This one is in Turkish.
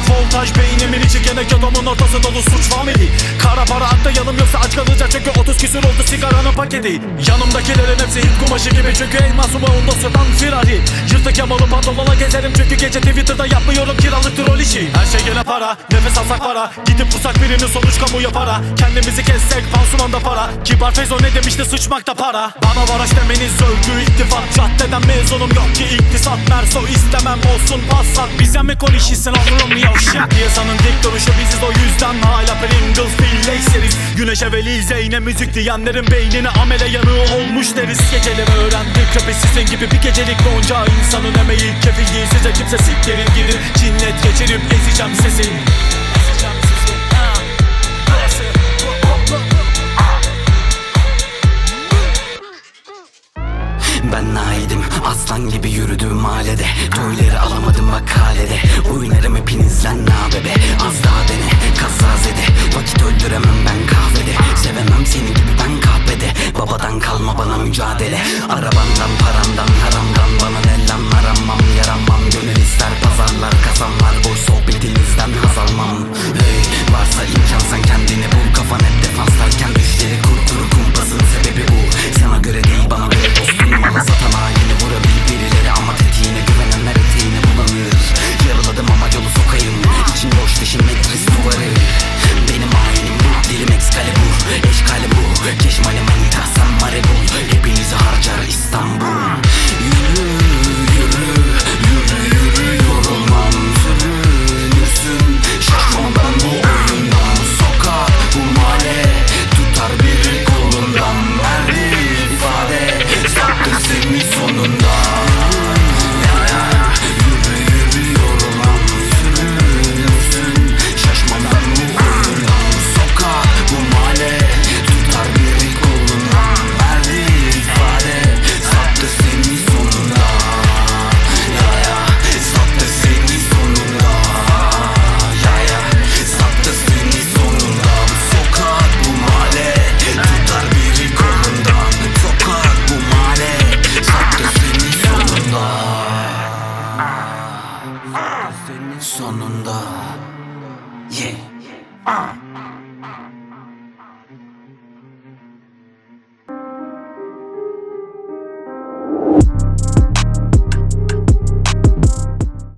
voltaj beynimin içi, gene adamın ortası dolu suç family. Kara para atlayalım yoksa aç kalacak, çünkü 30 küsür oldu sigaranın paketi. Yanımdakilerin hepsi hit kumaşı gibi, çünkü el masuma onda sırdan firari. Yırtık yamalı pantolona gezerim, çünkü gece Twitter'da yapmıyorum kiralık troll işi. Her şey gene para, nefes alsak para, gidip bulsak birini sonuç kamuya para. Kendimizi kessek pansumanda para, kibar Feyzo ne demişti sıçmakta para. Bana varoş demeniz övgü iltifat, caddeden mezunum yok ki iktisat. Merso istemem olsun Passat, bize mi konuşuyorsun oğlum yavşak? Piyasanın dik duruşu biziz, o yüzden hala Pringles Fillexeriz. Güneşe veli Zeyne müzik diyenlerin beynine amele yanığı olmuş deriz. Geceleri öğrendik köpek sizin gibi, bir gecelik donca insanın emeği kefil değil, size kimse siklerin gidin. Cinnet geçirip ezeceğim sesi. Ben naidim, aslan gibi yürüdüğüm mahallede. Toyları alamadım bak halede. Oynarım hepinizden na bebe. Az daha dene, kazazede. Vakit öldüremem ben kahvede. Sevemem senin gibi ben kahvede. Babadan kalma bana mücadele. Arabandan, parandan, haramdan bana ne lan aramam, yaramam. Gönül ister pazarlar, kazanlar. Boş sohbetinizden haz almam. Hey, varsa imkan sen kendini bul. Kafan hep defanslarken düşleri kur. Kuru kumpasın sebebi bu. Sana göre değil bana göre dostum. Mala satan halini vurabilir birileri, ama tetiğine güvenenler eteğine bulanır. Yaraladım ama yolu sokayım, İçin boş dışı metris duvarı. Benim hayinim bu, dilim Excalibur, eşkalim bu. Keşmali manita sen marebul, hepinizi harcar İstanbul. Yürü yürü yürü yürü, yorulmam sürünürsün. Şaşmam ben bu oyundan, sokak bu mahalle tutar biri kolundan. Verdi ifade sattı seni sonunda. Ya ya yürü yürü, yorulmam sürünürsün. Şaşmam ben bu oyundan, sokak bu mahalle tutar biri kolundan. Verdi ifade sattı seni sonunda. Ya ya sattı seni sonunda. Ya ya sattı seni sonunda. Sokak bu mahalle tutar biri kolundan. Sokak bu mahalle sattı seni sonunda. Sattı seni sonunda. Yeah.